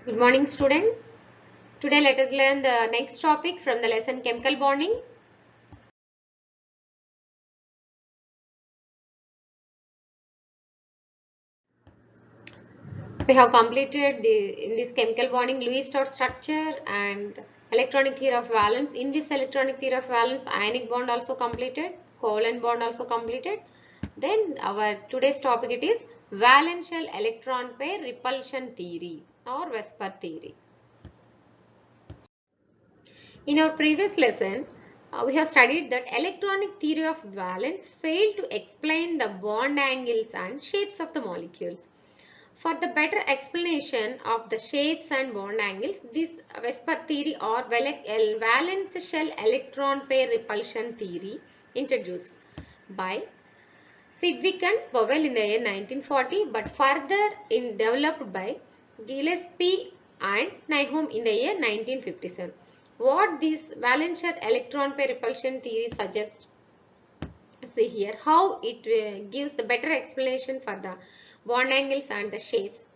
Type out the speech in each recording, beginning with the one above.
Good morning, students. Today let us learn the next topic from the lesson chemical bonding. We have completed in this chemical bonding Lewis-Strauss structure and electronic theory of valence. In this electronic theory of valence, ionic bond also completed, covalent bond also completed. Then our today's topic it is valence shell electron pair repulsion theory or Vesper theory. In our previous lesson, we have studied that electronic theory of valence failed to explain the bond angles and shapes of the molecules. For the better explanation of the shapes and bond angles, this Vesper theory or valence shell electron pair repulsion theory introduced by Sidgwick and Powell in the year 1940, but further developed by Gillespie and Nyholm in the year 1957. What this valence shell electron pair repulsion theory suggests? See here how it gives the better explanation for the bond angles and the shapes.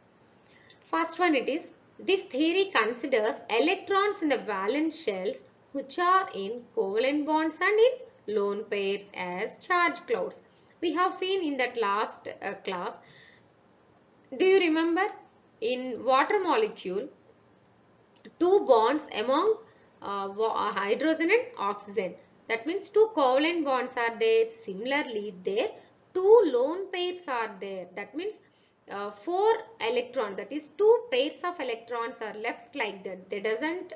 First one it is, this theory considers electrons in the valence shells which are in covalent bonds and in lone pairs as charge clouds. We have seen in that last class. Do you remember in water molecule two bonds among hydrogen and oxygen? That means two covalent bonds are there. Similarly, there two lone pairs are there. That means 4 electrons, that is 2 pairs of electrons are left like that. They doesn't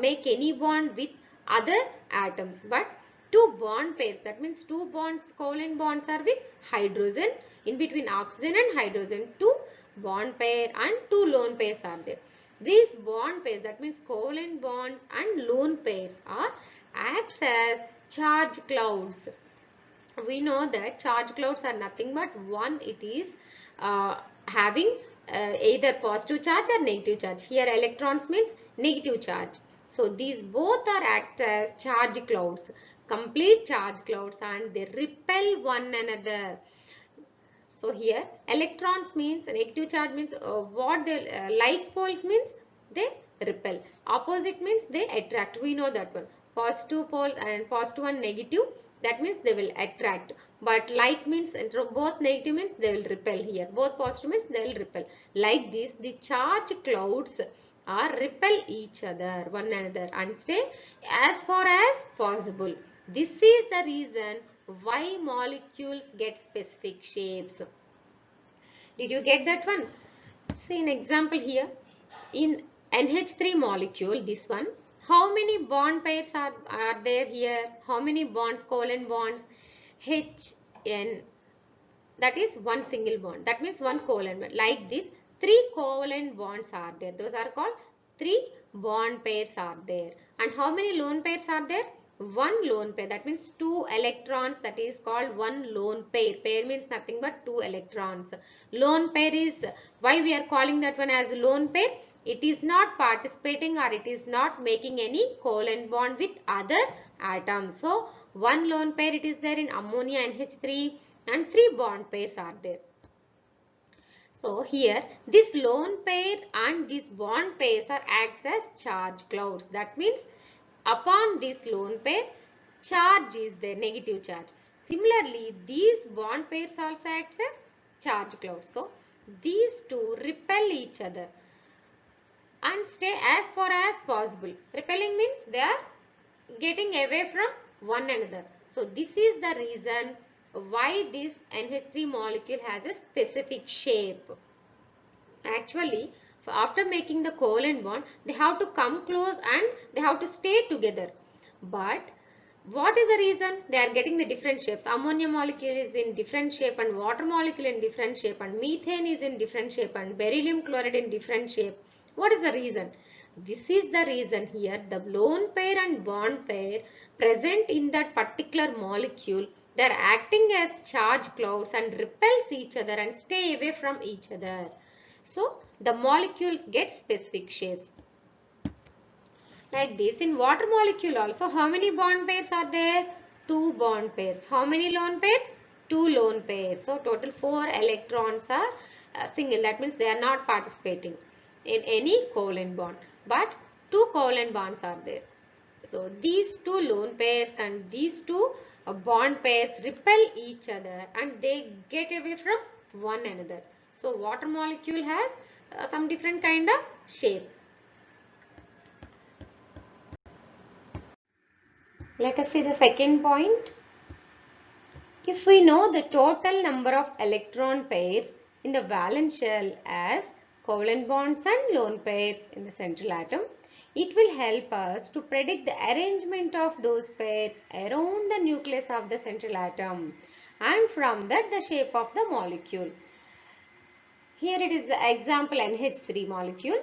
make any bond with other atoms, but 2 bond pairs, that means 2 bonds, covalent bonds are with hydrogen. In between oxygen and hydrogen, 2 bond pair and 2 lone pairs are there. These bond pairs, that means covalent bonds and lone pairs are acts as charge clouds. We know that charge clouds are nothing but one, it is having either positive charge or negative charge. Here electrons means negative charge. So these both are act as charge clouds, complete charge clouds, and they repel one another. So here electrons means negative charge means what they like poles means they repel. Opposite means they attract. We know that one. Positive pole and positive and negative, that means they will attract. But like means both negative means they will repel here. Both positive means they will repel. Like this, the charge clouds are repel each other, one another, and stay as far as possible. This is the reason why molecules get specific shapes. Did you get that one? See an example here. In NH3 molecule, this one, how many bond pairs are there here? How many bonds, covalent bonds? HN, that is one single bond. That means one covalent bond. Like this, 3 covalent bonds are there. Those are called 3 bond pairs are there. And how many lone pairs are there? One lone pair, that means 2 electrons, that is called one lone pair. Pair means nothing but 2 electrons. Lone pair is, why we are calling that one as lone pair? It is not participating or it is not making any covalent bond with other atoms. So one lone pair it is there in ammonia NH3 and 3 bond pairs are there. So here this lone pair and this bond pairs are acts as charge clouds. That means upon this lone pair, charge is there, negative charge. Similarly, these bond pairs also acts as charge clouds. So, these two repel each other and stay as far as possible. Repelling means they are getting away from one another. So, this is the reason why this NH3 molecule has a specific shape. Actually, after making the covalent bond, they have to come close and they have to stay together. But what is the reason? They are getting the different shapes. Ammonia molecule is in different shape and water molecule in different shape and methane is in different shape and beryllium chloride in different shape. What is the reason? This is the reason here. The lone pair and bond pair present in that particular molecule, they are acting as charge clouds and repels each other and stay away from each other. So, the molecules get specific shapes. Like this, in water molecule also, how many bond pairs are there? 2 bond pairs. How many lone pairs? 2 lone pairs. So, total 4 electrons are single. That means they are not participating. in any covalent bond, but two covalent bonds are there. So these two lone pairs and these two bond pairs repel each other and they get away from one another. So water molecule has some different kind of shape. Let us see the second point. If we know the total number of electron pairs in the valence shell as covalent bonds and lone pairs in the central atom, it will help us to predict the arrangement of those pairs around the nucleus of the central atom and from that the shape of the molecule. Here it is the example NH3 molecule.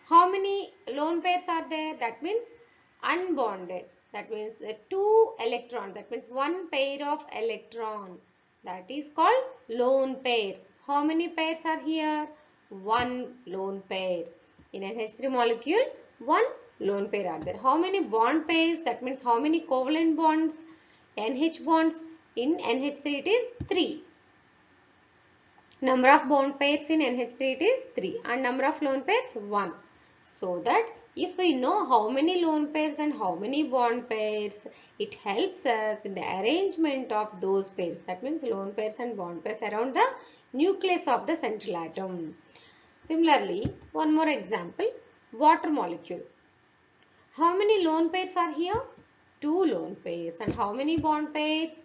How many lone pairs are there? That means unbonded. That means two electron. That means one pair of electron. That is called lone pair. How many pairs are here? One lone pair. In NH3 molecule, one lone pair are there. How many bond pairs? That means how many covalent bonds? NH bonds. In NH3 it is 3. Number of bond pairs in NH3 it is 3 and number of lone pairs 1. So that if we know how many lone pairs and how many bond pairs, it helps us in the arrangement of those pairs. That means lone pairs and bond pairs around the nucleus of the central atom. Similarly, one more example, water molecule. How many lone pairs are here? 2 lone pairs. And how many bond pairs?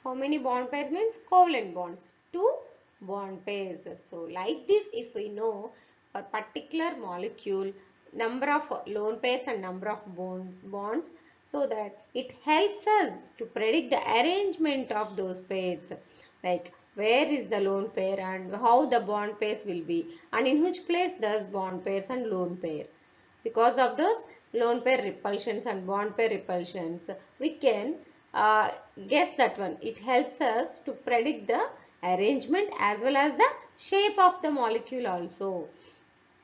How many bond pairs means covalent bonds? 2 bond pairs. So like this, if we know a particular molecule, number of lone pairs and number of bonds, so that it helps us to predict the arrangement of those pairs. Like where is the lone pair and how the bond pairs will be and in which place does bond pairs and lone pair. Because of those lone pair repulsions and bond pair repulsions, we can guess that one. It helps us to predict the arrangement as well as the shape of the molecule also.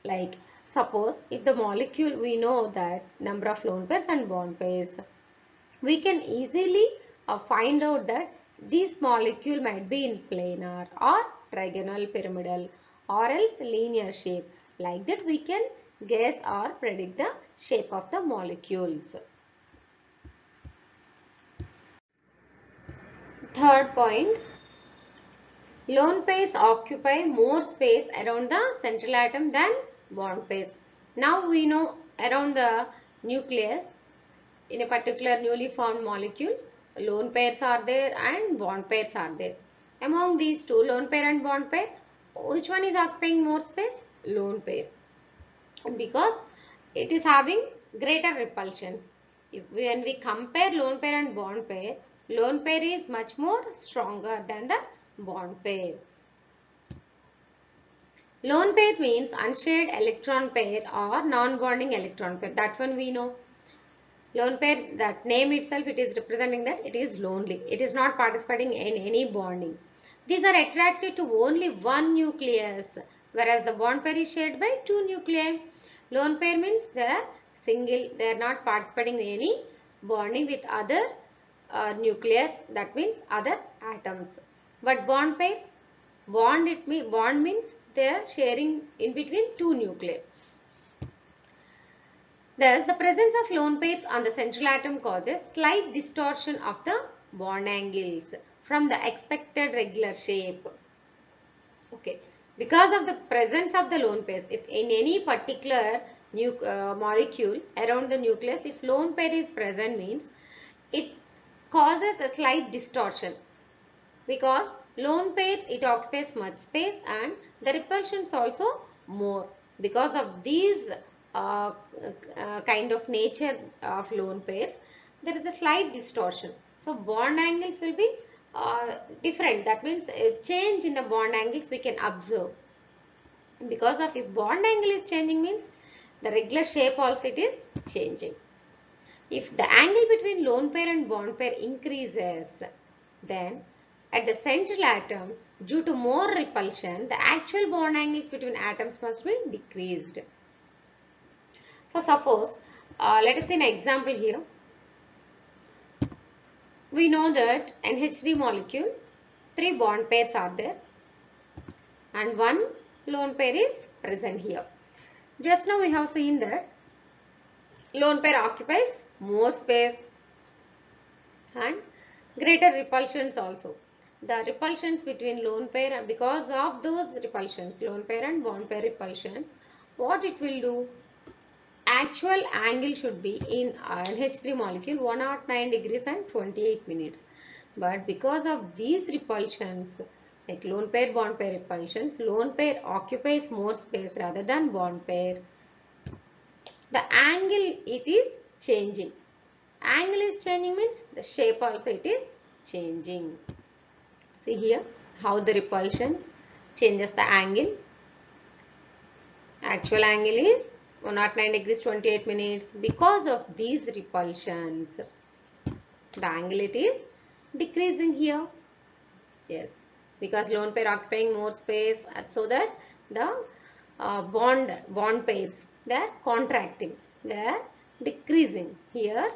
Like suppose if the molecule we know that number of lone pairs and bond pairs, we can easily find out that this molecule might be in planar or trigonal pyramidal or else linear shape. Like that we can guess or predict the shape of the molecules. Third point, lone pairs occupy more space around the central atom than bond pairs. Now we know around the nucleus in a particular newly formed molecule, lone pairs are there and bond pairs are there. Among these two, lone pair and bond pair, which one is occupying more space? Lone pair. Because it is having greater repulsions. When we compare lone pair and bond pair, lone pair is much more stronger than the bond pair. Lone pair means unshared electron pair or non-bonding electron pair. That one we know. Lone pair, that name itself, it is representing that it is lonely. It is not participating in any bonding. These are attracted to only one nucleus, whereas the bond pair is shared by two nuclei. Lone pair means they are single, they are not participating in any bonding with other nucleus, that means other atoms. But bond pairs, bond means they are sharing in between two nuclei. Thus, the presence of lone pairs on the central atom causes slight distortion of the bond angles from the expected regular shape. Okay, because of the presence of the lone pairs, if in any particular molecule around the nucleus, if lone pair is present means it causes a slight distortion, because lone pairs it occupies much space and the repulsions also more. Because of these kind of nature of lone pairs, there is a slight distortion. So bond angles will be different. That means a change in the bond angles we can observe. Because of if bond angle is changing means the regular shape also it is changing. If the angle between lone pair and bond pair increases, then at the central atom, due to more repulsion, the actual bond angles between atoms must be decreased. So suppose, let us see an example here. We know that NH3 molecule, 3 bond pairs are there and 1 lone pair is present here. Just now we have seen that lone pair occupies more space and greater repulsions also. The repulsions between lone pair, because of those repulsions, lone pair and bond pair repulsions, what it will do? Actual angle should be in NH3 molecule 109 degrees and 28 minutes. But because of these repulsions, like lone pair bond pair repulsions, lone pair occupies more space rather than bond pair. The angle it is changing. Angle is changing means the shape also it is changing. See here how the repulsions changes the angle. Actual angle is 109 degrees 28 minutes. Because of these repulsions, the angle it is decreasing here. Yes, because lone pair occupying more space, so that the bond pairs, they are contracting, they are decreasing. Here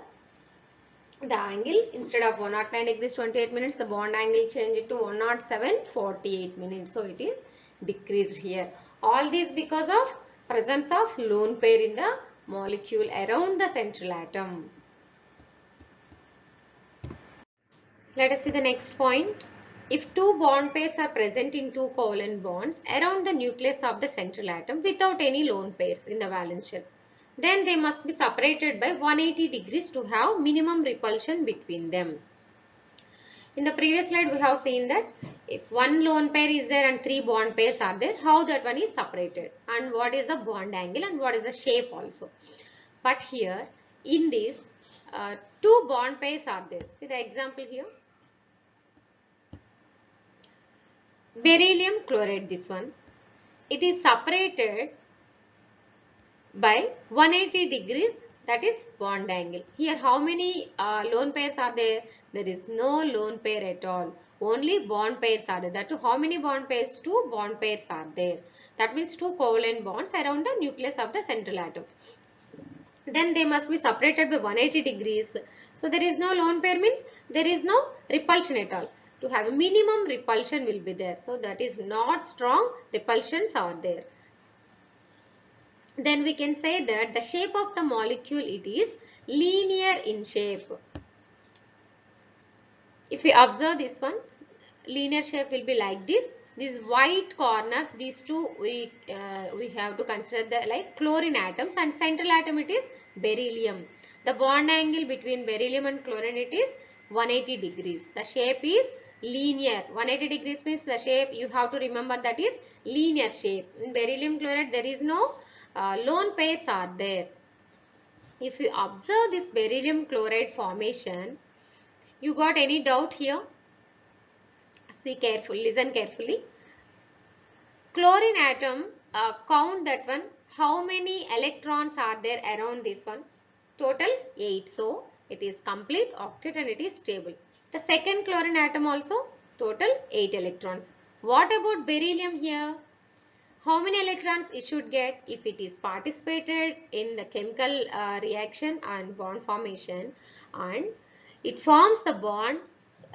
the angle, instead of 109 degrees 28 minutes, the bond angle changed to 107 48 minutes. So it is decreased here. All these because of presence of lone pair in the molecule around the central atom. Let us see the next point. If two bond pairs are present in two covalent bonds around the nucleus of the central atom without any lone pairs in the valence shell, then they must be separated by 180 degrees to have minimum repulsion between them. In the previous slide, we have seen that if one lone pair is there and three bond pairs are there, how that one is separated and what is the bond angle and what is the shape also. But here in this, two bond pairs are there. See the example here. Beryllium chloride, this one. It is separated by 180 degrees, that is bond angle. Here how many lone pairs are there? There is no lone pair at all. Only bond pairs are there. That too, how many bond pairs? Two bond pairs are there. That means two covalent bonds around the nucleus of the central atom. Then they must be separated by 180 degrees. So there is no lone pair means there is no repulsion at all. To have a minimum repulsion will be there. So that is not strong repulsions are there. Then we can say that the shape of the molecule, it is linear in shape. If we observe this one, linear shape will be like this. These white corners, these two we have to consider the like chlorine atoms, and central atom it is beryllium. The bond angle between beryllium and chlorine it is 180 degrees. The shape is linear. 180 degrees means the shape you have to remember, that is linear shape. In beryllium chloride there is no lone pairs are there. If you observe this beryllium chloride formation, you got any doubt here? See carefully, listen carefully. Chlorine atom, count that one. How many electrons are there around this one? Total 8. So it is complete octet and it is stable. The second chlorine atom also total 8 electrons. What about beryllium here? How many electrons it should get if it is participated in the chemical reaction and bond formation, and it forms the bond,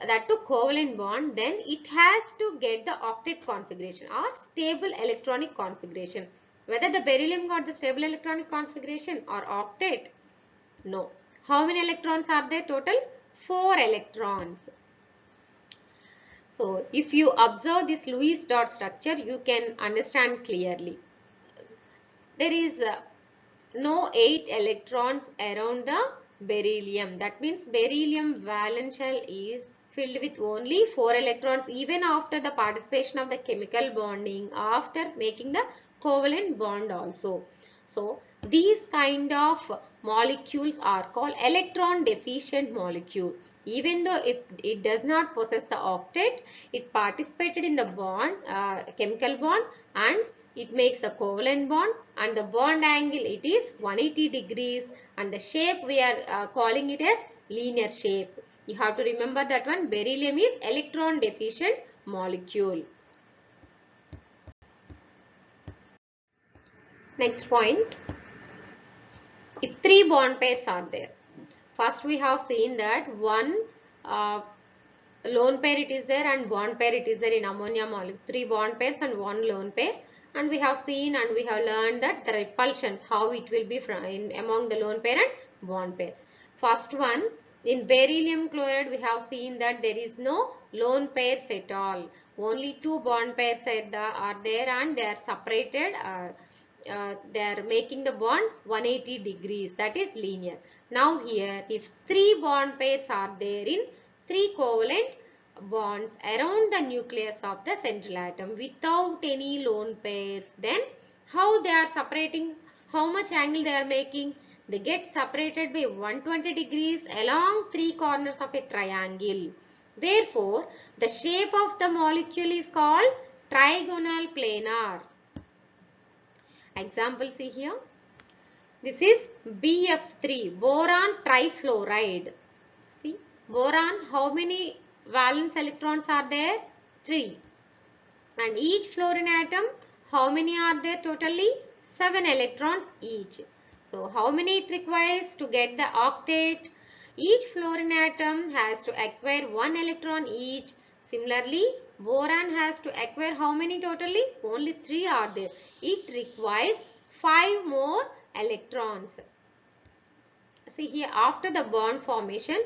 that to covalent bond, then it has to get the octet configuration or stable electronic configuration. Whether the beryllium got the stable electronic configuration or octet? No. How many electrons are there total? 4 electrons. So, if you observe this Lewis dot structure, you can understand clearly. There is no 8 electrons around the beryllium. That means beryllium valence shell is filled with only 4 electrons even after the participation of the chemical bonding, after making the covalent bond also. So, these kind of molecules are called electron deficient molecule. Even though it does not possess the octet, it participated in the bond, chemical bond, and it makes a covalent bond, and the bond angle it is 180 degrees, and the shape we are calling it as linear shape. You have to remember that one. Beryllium is electron deficient molecule. Next point. If 3 bond pairs are there, first we have seen that one lone pair it is there and bond pair it is there in ammonia molecule. 3 bond pairs and 1 lone pair. And we have seen and we have learned that the repulsions, how it will be among the lone pair and bond pair. First one, in beryllium chloride we have seen that there is no lone pairs at all. Only two bond pairs are there and they are separated. They are making the bond 180 degrees, that is linear. Now here if three bond pairs are there in three covalent bonds around the nucleus of the central atom without any lone pairs, then how they are separating, how much angle they are making? They get separated by 120 degrees along three corners of a triangle. Therefore, the shape of the molecule is called trigonal planar. Example, see here. This is BF3, boron trifluoride. See, boron, how many valence electrons are there? 3. And each fluorine atom, how many are there totally? 7 electrons each. So, how many it requires to get the octet? Each fluorine atom has to acquire 1 electron each. Similarly, boron has to acquire how many totally? Only 3 are there. It requires 5 more electrons. See here, after the bond formation,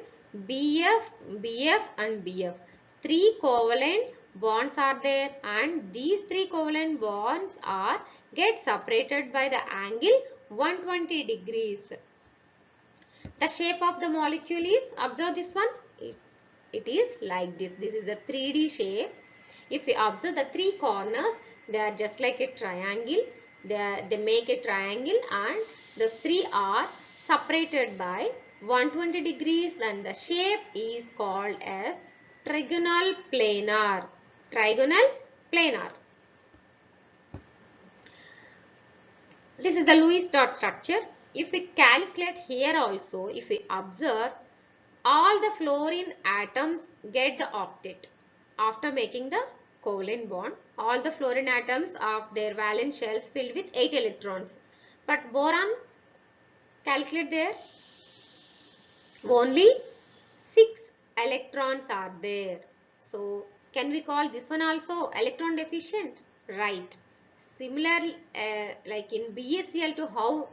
BF, BF and BF. 3 covalent bonds are there and these 3 covalent bonds are get separated by the angle 120 degrees. The shape of the molecule is, observe this one, it is like this. This is a 3D shape. If we observe the 3 corners, they are just like a triangle. They make a triangle and the 3 are separated by 120 degrees and the shape is called as trigonal planar. Trigonal planar. This is the Lewis dot structure. If we calculate here also, if we observe, all the fluorine atoms get the octet after making the covalent bond. All the fluorine atoms of their valence shells filled with 8 electrons. But boron, calculate there, only 6 electrons are there. So, can we call this one also electron deficient? Right. Similar, like in BaCl2, how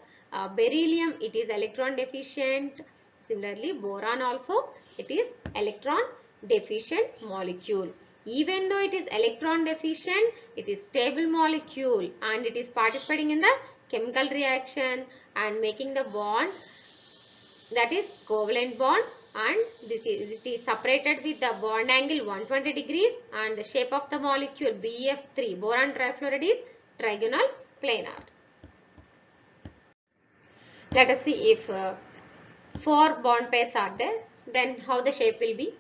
beryllium it is electron deficient. Similarly, boron also it is electron deficient molecule. Even though it is electron deficient, it is stable molecule and it is participating in the chemical reaction and making the bond, that is covalent bond, and it is separated with the bond angle 120 degrees and the shape of the molecule BF3, boron trifluoride, is trigonal planar. Let us see if 4 bond pairs are there, then how the shape will be.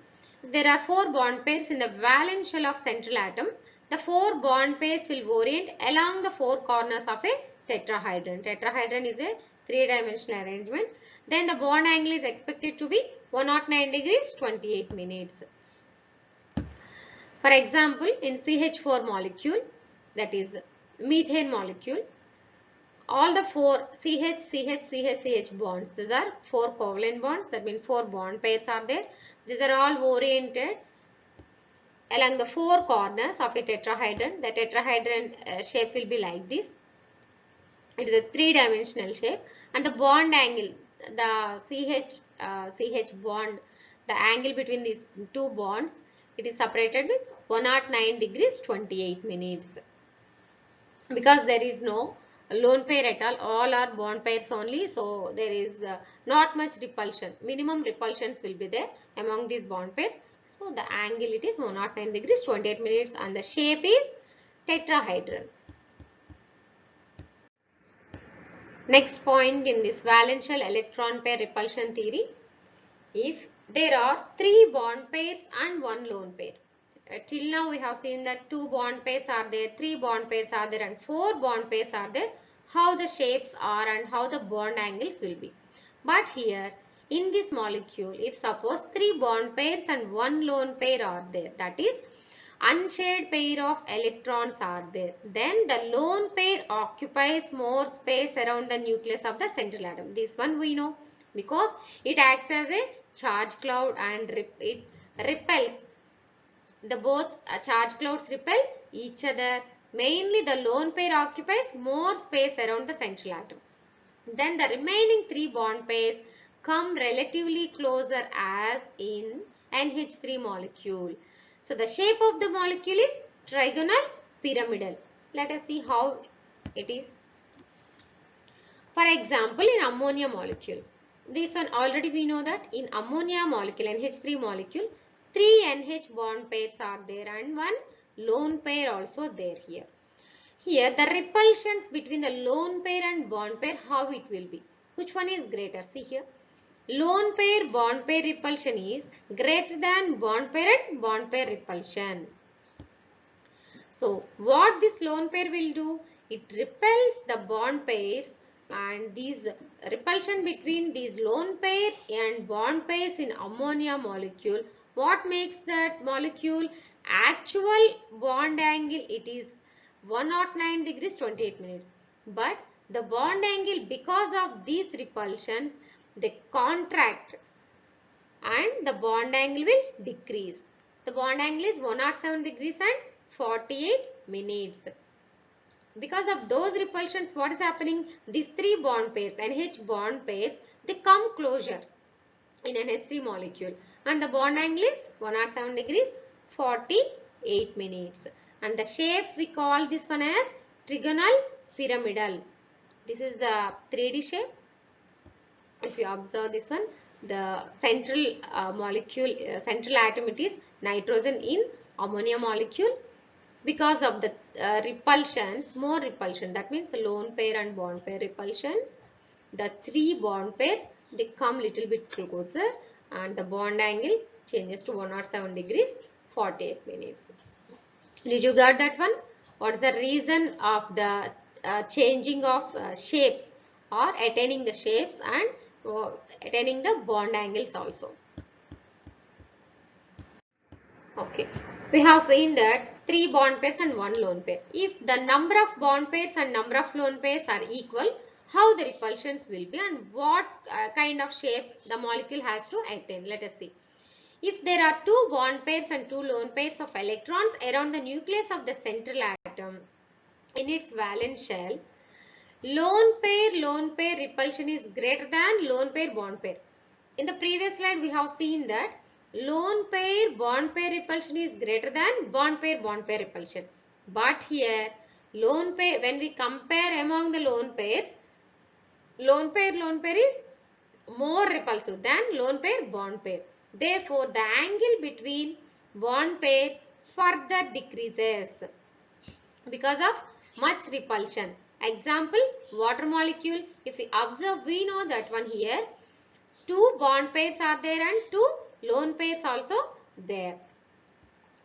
There are 4 bond pairs in the valence shell of central atom. The 4 bond pairs will orient along the 4 corners of a tetrahedron. Tetrahedron is a 3-dimensional arrangement. Then the bond angle is expected to be 109 degrees 28 minutes. For example, in CH4 molecule, that is methane molecule, all the 4 CH, CH, CH, CH bonds, these are 4 covalent bonds, that means 4 bond pairs are there. These are all oriented along the 4 corners of a tetrahedron. The tetrahedron shape will be like this. It is a 3-dimensional shape and the bond angle, the CH bond, the angle between these 2 bonds, it is separated with 109 degrees 28 minutes. Because there is no lone pair at all are bond pairs only, so there is not much repulsion. Minimum repulsions will be there among these bond pairs. So the angle it is 109 degrees 28 minutes and the shape is tetrahedron. Next point in this valence shell electron pair repulsion theory, if there are 3 bond pairs and 1 lone pair. Till now we have seen that 2 bond pairs are there, 3 bond pairs are there and 4 bond pairs are there. How the shapes are and how the bond angles will be. But here in this molecule, if suppose 3 bond pairs and 1 lone pair are there, that is unshared pair of electrons are there, then the lone pair occupies more space around the nucleus of the central atom. This one we know because it acts as a charge cloud and it repels. The both charge clouds repel each other Mainly the lone pair occupies more space around the central atom. Then the remaining 3 bond pairs come relatively closer as in NH3 molecule. So the shape of the molecule is trigonal pyramidal. Let us see how it is. For example, in ammonia molecule. This one already we know that in ammonia molecule, NH3 molecule, 3 NH bond pairs are there and 1 lone pair also there here. Here the repulsions between the lone pair and bond pair, how it will be? Which one is greater? See here. Lone pair bond pair repulsion is greater than bond pair and bond pair repulsion. So what this lone pair will do? It repels the bond pairs, and these repulsion between these lone pair and bond pairs in ammonia molecule, what makes that molecule? Actual bond angle, it is 109 degrees 28 minutes. But the bond angle, because of these repulsions, they contract and the bond angle will decrease. The bond angle is 107 degrees and 48 minutes. Because of those repulsions, what is happening? These 3 bond pairs, NH bond pairs, they come closer in NH3 molecule. And the bond angle is 107 degrees 48 minutes. And the shape we call this one as trigonal pyramidal. This is the 3D shape. If you observe this one, the central molecule, central atom, it is nitrogen in ammonia molecule. Because of the repulsions, more repulsion, that means lone pair and bond pair repulsions, the 3 bond pairs, they come little bit closer and the bond angle changes to 107 degrees 48 minutes. Did you get that one? What is the reason of the changing of shapes or attaining the shapes and attaining the bond angles also? Okay, we have seen that 3 bond pairs and 1 lone pair. If the number of bond pairs and number of lone pairs are equal, how the repulsions will be and what kind of shape the molecule has to attain. Let us see. If there are 2 bond pairs and 2 lone pairs of electrons around the nucleus of the central atom in its valence shell, lone pair repulsion is greater than lone pair bond pair. In the previous slide, we have seen that lone pair bond pair repulsion is greater than bond pair repulsion. But here, lone pair, when we compare among the lone pairs, lone pair is more repulsive than lone pair bond pair. Therefore, the angle between bond pair further decreases because of much repulsion. Example, water molecule. If we observe, we know that one here, 2 bond pairs are there and 2 lone pairs also there.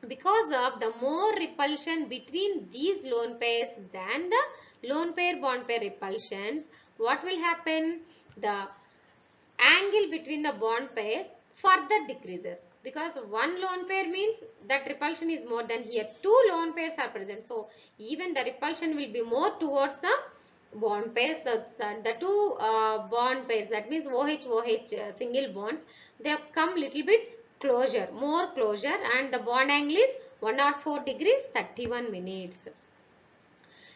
Because of the more repulsion between these lone pairs than the lone pair bond pair repulsions, what will happen? The angle between the bond pairs further decreases. Because 1 lone pair means that repulsion is more than here. 2 lone pairs are present. So, even the repulsion will be more towards the bond pairs. The 2 bond pairs, that means OH single bonds, they have come little bit closer, more closer, and the bond angle is 104 degrees 31 minutes.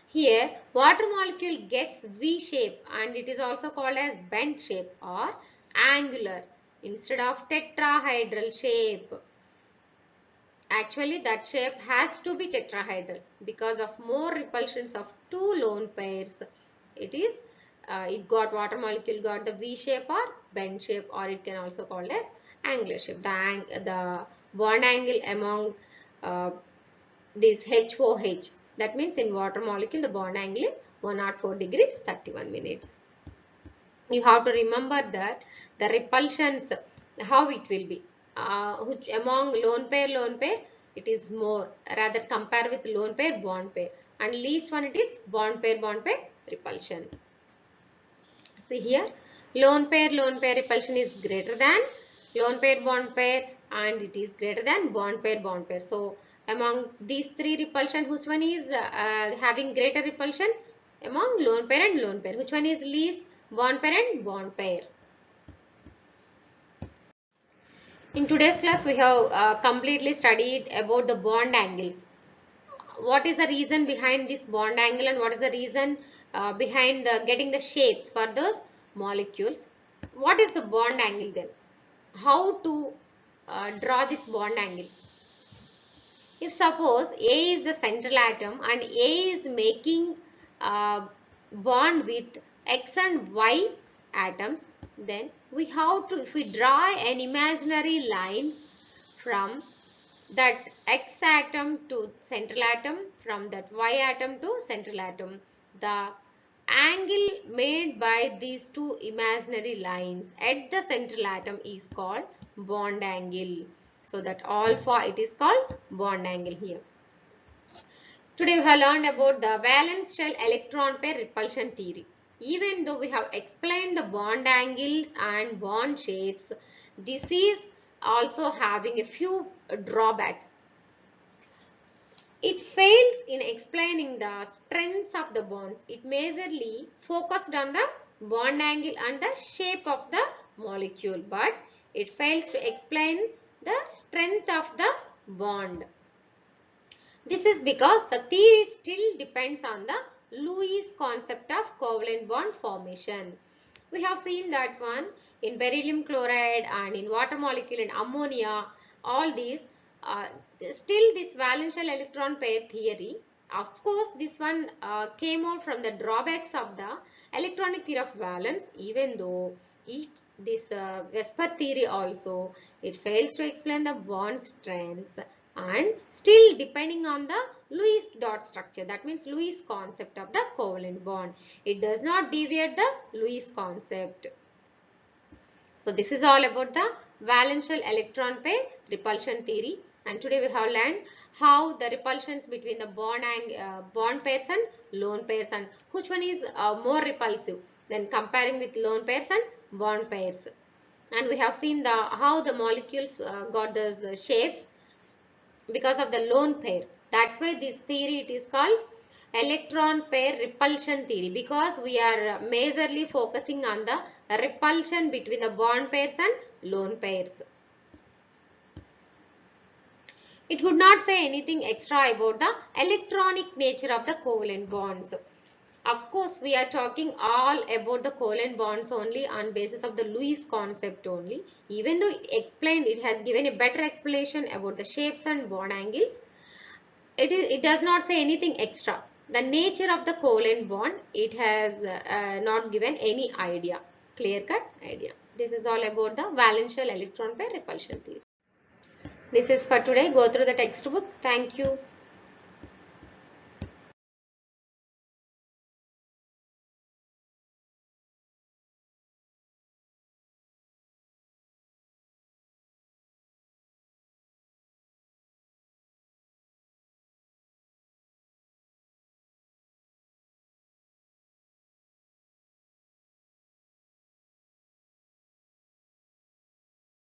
Here, water molecule gets V shape and it is also called as bent shape or angular instead of tetrahedral shape. Actually, that shape has to be tetrahedral because of more repulsions of 2 lone pairs. Water molecule got the V shape or bent shape, or it can also called as angular shape. The bond angle among this HOH, that means in water molecule the bond angle is 104 degrees 31 minutes. You have to remember that the repulsions, how it will be. Among lone pair, it is more, rather compare with lone pair, bond pair, and least one it is bond pair repulsion. See here, lone pair repulsion is greater than lone pair, bond pair, and it is greater than bond pair. So, among these 3 repulsion, which one is having greater repulsion? Among lone pair and lone pair. Which one is least? Bond pair and bond pair. In today's class, we have completely studied about the bond angles. what is the reason behind this bond angle and what is the reason behind getting the shapes for those molecules. What is the bond angle then? How to draw this bond angle? If suppose A is the central atom and A is making bond with X and Y atoms, then we have to, if we draw an imaginary line from that X atom to central atom, from that Y atom to central atom, the angle made by these two imaginary lines at the central atom is called bond angle. So that alpha, it is called bond angle here. Today we have learned about the valence shell electron pair repulsion theory. Even though we have explained the bond angles and bond shapes, this is also having a few drawbacks. It fails in explaining the strengths of the bonds. It majorly focused on the bond angle and the shape of the molecule, but it fails to explain the strength of the bond. This is because the theory still depends on the Lewis concept of covalent bond formation. We have seen that one in beryllium chloride and in water molecule in ammonia, all these. Still this valence shell electron pair theory, of course this one came out from the drawbacks of the electronic theory of valence, even though this Vesper theory also, it fails to explain the bond strengths and still depending on the Lewis dot structure, that means Lewis concept of the covalent bond. It does not deviate the Lewis concept. So this is all about the valence shell electron pair repulsion theory, and today we have learned how the repulsions between the bond pairs and lone pairs, and which one is more repulsive than comparing with lone pairs and bond pairs. And we have seen how the molecules got those shapes because of the lone pair. That's why this theory, it is called electron pair repulsion theory, because we are majorly focusing on the repulsion between the bond pairs and lone pairs. It would not say anything extra about the electronic nature of the covalent bonds. Of course, we are talking all about the covalent bonds only on basis of the Lewis concept only. Even though it has given a better explanation about the shapes and bond angles, it does not say anything extra. The nature of the covalent bond, it has not given any idea, clear-cut idea. This is all about the valence shell electron pair repulsion theory. This is for today. Go through the textbook. Thank you.